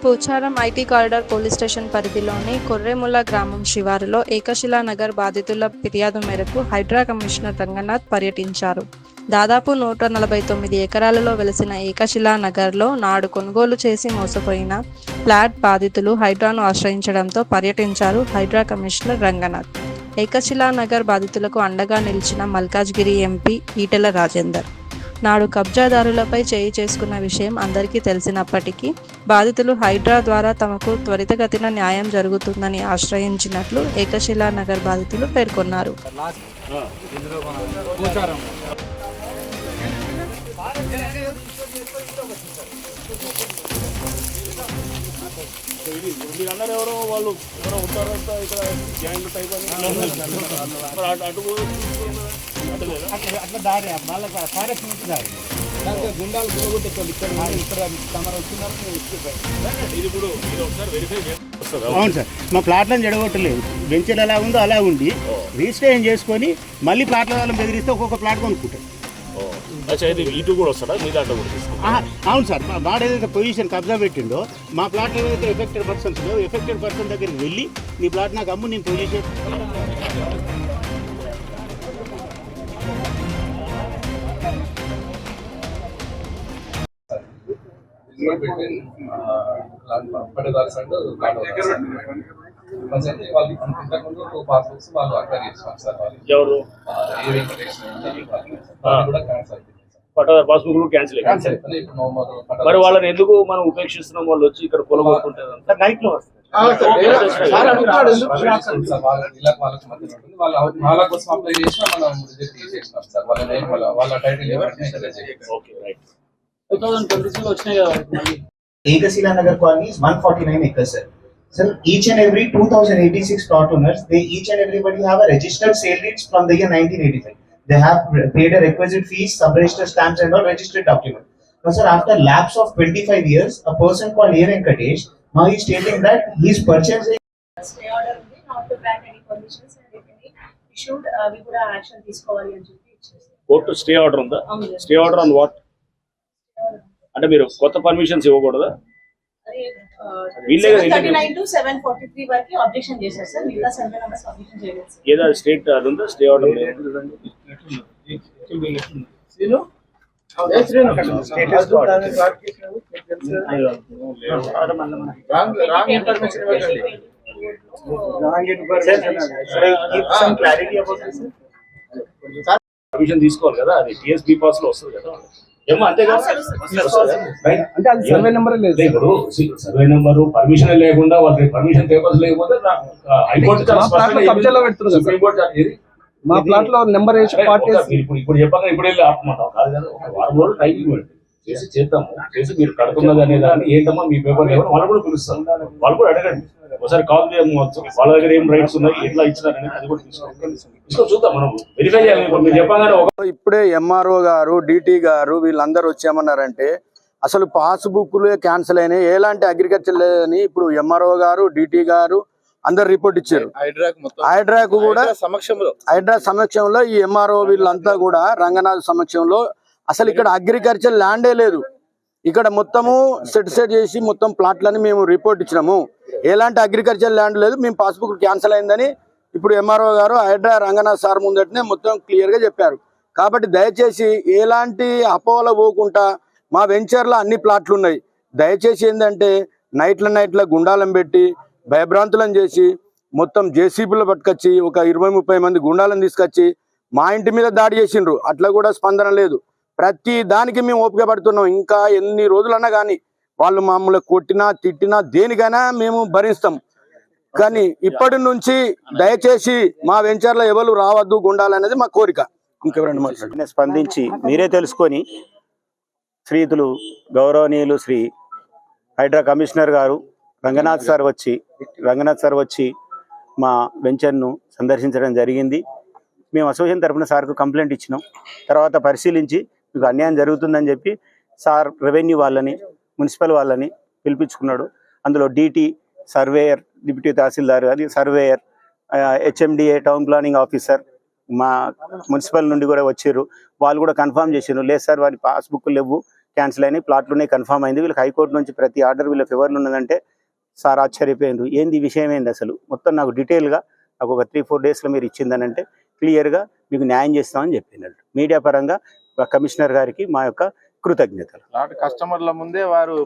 Pocharam IT corridor police station పరిధిలోని కొర్రెముల గ్రామం శివారులో ఏకశిలా నగర్ బాధితుల ఫిర్యాదు మేరకు హైడ్రా కమిషనర్ రంగనాథ్ పర్యటించారు. దాదాపు 149 ఎకరాలలో వెలసిన ఏకశిలా నగర్లో నాడు కొనుగోలు చేసి మోసపోయిన ఫ్లాట్ బాధితులు హైడ్రాను ఆశ్రయించడంతో పర్యటించారు హైడ్రా కమిషనర్ రంగనాథ్. ఏకశిలా నగర్ బాధితులకు అండగా నిలిచిన మల్కాజ్గిరి ఎంపీ ఈటెల రాజేందర్ నాడు కబ్జాదారులపై చేయి చేసుకున్న విషయం అందరికీ తెలిసినప్పటికీ బాధితులు హైడ్రా ద్వారా తమకు త్వరితగతిన న్యాయం జరుగుతుందని ఆశ్రయించినట్లు ఏకశిలా నగర్ బాధితులు పేర్కొన్నారు. అవును సార్, మా ప్లాట్లను చెడగొట్టలేదు. బెంచీలు ఎలా ఉందో అలా ఉండి రిజిస్ట్రేషన్ చేసుకొని మళ్ళీ ప్లాట్ల వాళ్ళని బెదిరిస్తే ఒక్కొక్క ప్లాట్ కొనుక్కుంటారు. అవును సార్, వాడు ఏదైతే పొజిషన్ కబ్జా పెట్టిండో మా ప్లాట్లో ఏదైతే ఎఫెక్టెడ్ పర్సన్స్ ఎఫెక్టెడ్ పర్సన్ దగ్గరికి వెళ్ళి నీ ప్లాట్ నాకు అమ్ము, నేను పొజిషన్ వాళ్ళు ఇంతకుముందు 2 పాస్బుక్స్ వాళ్ళు అప్లై చేస్తున్నారు సార్. పట్టాదారు పాస్బుక్ క్యాన్సిల్ మరి వాళ్ళని ఎందుకు మనం ఉపేక్షిస్తున్నాం? వాళ్ళు వచ్చి ఇక్కడ పొలగొట్టుకుంటారు నైట్ లో వాళ్ళ కోసం అప్లై చేసినా మనం రిజెక్ట్ చేసేసినాం సార్. వాళ్ళ టైటిల్ 2023 లో వచ్చినాయి కదా. Ekasila Nagar colony is 149 acres, sir. So each and every 2086 plot owners, they each and everybody have a registered sale deeds from the year 1985. They have paid a requisite fees, sub-register stamps and all registered document. Now sir, after lapse of 25 years, a person called A. Venkatesh, now he is stating that he is purchasing stay order ఉంది, not to grant any permissions and if any issued, we కూడా action తీసుకోవాలి అని చెప్పి ఇచ్చేసారు. Court stay order ఉందా? Stay order on what? అంటే మీరు కొత్త పర్మిషన్స్ ఇవ్వకూడదా? అబ్జెక్షన్ చేశారు సార్. మిగతా 7 మెంబర్స్ అబ్జెక్షన్ చేయలేదు సార్. ఏదో స్టేట్ అది ఉందా? స్టే ఆర్డర్ పర్మిషన్ తీసుకోవాలి కదా, అది టీఎస్బీ పాస్ లో వస్తుంది కదా. ఏమో అంతే కదా, అంటే అది సర్వే నెంబర్ లేదు. ఇప్పుడు సర్వే నెంబరు పర్మిషన్ లేకుండా వాళ్ళకి పర్మిషన్ పేపర్స్ లేకపోతే హైకోర్టు మా ప్లాట్ లో నెంబర్ వేసి ఇప్పుడు చెప్పగా ఇప్పుడు వెళ్ళి ఆపమంటాం కాదు కదా. ఒక వారం రోజులు టైమింగ్ చేసి చేద్దాము, చేసి మీరు కడుతున్నది అనే దాన్ని ఏంటమ్మా మీ పేపర్ లేవని వాళ్ళు కూడా పిలుస్తాం. వాళ్ళు కూడా అడగండి, ఒకసారి కాల్ చేయవచ్చు. వాళ్ళ దగ్గర ఏం రైట్స్ ఉన్నాయి, ఎట్లా ఇచ్చినారని అది కూడా తీసుకొని చూద్దాం. మనం వెరిఫై చేయాలి. మీరు చెప్పగానే ఇప్పుడే ఎంఆర్ఓ గారు, డిటి గారు వీళ్ళందరూ వచ్చామన్నారంటే అసలు పాస్బుక్లే క్యాన్సిల్ అయినాయి, ఎలాంటి అగ్రికల్చర్ లేదని ఇప్పుడు ఎంఆర్ఓ గారు, డిటి గారు అందరు రిపోర్ట్ ఇచ్చారు. హైడ్రాకు కూడా హైడ్రా సమక్షంలో ఈ ఎంఆర్ఓ వీళ్ళంతా కూడా రంగనాథ్ సమక్షంలో అసలు ఇక్కడ అగ్రికల్చర్ ల్యాండే లేదు. ఇక్కడ మొత్తము సెట్ చేసి మొత్తం ప్లాట్లని మేము రిపోర్ట్ ఇచ్చినాము. ఎలాంటి అగ్రికల్చర్ ల్యాండ్ లేదు, మేము పాస్బుక్ క్యాన్సిల్ అయిందని ఇప్పుడు ఎంఆర్ఓ గారు హైడ్రా రంగనాథ్ సార్ ముందటనే మొత్తం క్లియర్ గా చెప్పారు. కాబట్టి దయచేసి ఎలాంటి అపోహలు పోకుండా మా వెంచర్లో అన్ని ప్లాట్లు ఉన్నాయి. దయచేసి ఏంటంటే నైట్ల గుండాలను పెట్టి భయభ్రాంతులను చేసి మొత్తం జేసీబీలో పట్టుకొచ్చి ఒక 20-30 మంది గుండాలను తీసుకొచ్చి మా ఇంటి మీద దాడి చేసిండ్రు. అట్లా కూడా స్పందన లేదు. ప్రతి దానికి మేము ఓపిక పడుతున్నాం. ఇంకా ఎన్ని రోజులన్నా కానీ వాళ్ళు మమ్మల్ని కొట్టినా తిట్టినా దేనికైనా మేము భరిస్తాం. కానీ ఇప్పటి నుంచి దయచేసి మా వెంచర్లో ఎవరు రావద్దు గుండాలనేది మా కోరిక. ఇంకెవరైనా మాట్లాడి స్పందించి మీరే తెలుసుకొని శ్రీతులు గౌరవనీయులు శ్రీ హైడ్రా కమిషనర్ గారు రంగనాథ్ సార్ వచ్చి మా వెంచర్ను సందర్శించడం జరిగింది. మేము అసోసియేషన్ తరఫున సార్కు కంప్లైంట్ ఇచ్చినాం. తర్వాత పరిశీలించి మీకు అన్యాయం జరుగుతుందని చెప్పి సార్ రెవెన్యూ వాళ్ళని, మున్సిపల్ వాళ్ళని పిలిపించుకున్నాడు. అందులో డిటి, సర్వేయర్, డిప్యూటీ తహసీల్దార్, అది surveyor, HMDA, town planning officer, మా మున్సిపల్ నుండి కూడా వచ్చారు, వాళ్ళు కూడా కన్ఫర్మ్ చేసారు, లేదు సార్ వారి పాస్బుక్ లేవు, క్యాన్సిల్ అయినాయి, ప్లాట్లునే కన్ఫర్మ్ అయింది. వీళ్ళకి హైకోర్టు నుంచి ప్రతి ఆర్డర్ వీళ్ళ ఫేవర్లు ఉన్నదంటే సార్ ఆశ్చర్యపోయినారు. ఏంది ఈ విషయం ఏంది అసలు మొత్తం నాకు డీటెయిల్గా నాకు ఒక 3-4 డేస్లో మీరు ఇచ్చిందనంటే క్లియర్గా మీకు న్యాయం చేస్తామని చెప్పినట్టు. మీడియా పరంగా కమిషనర్ గారికి మా యొక్క కృతజ్ఞతలు. కస్టమర్ల ముందే వారు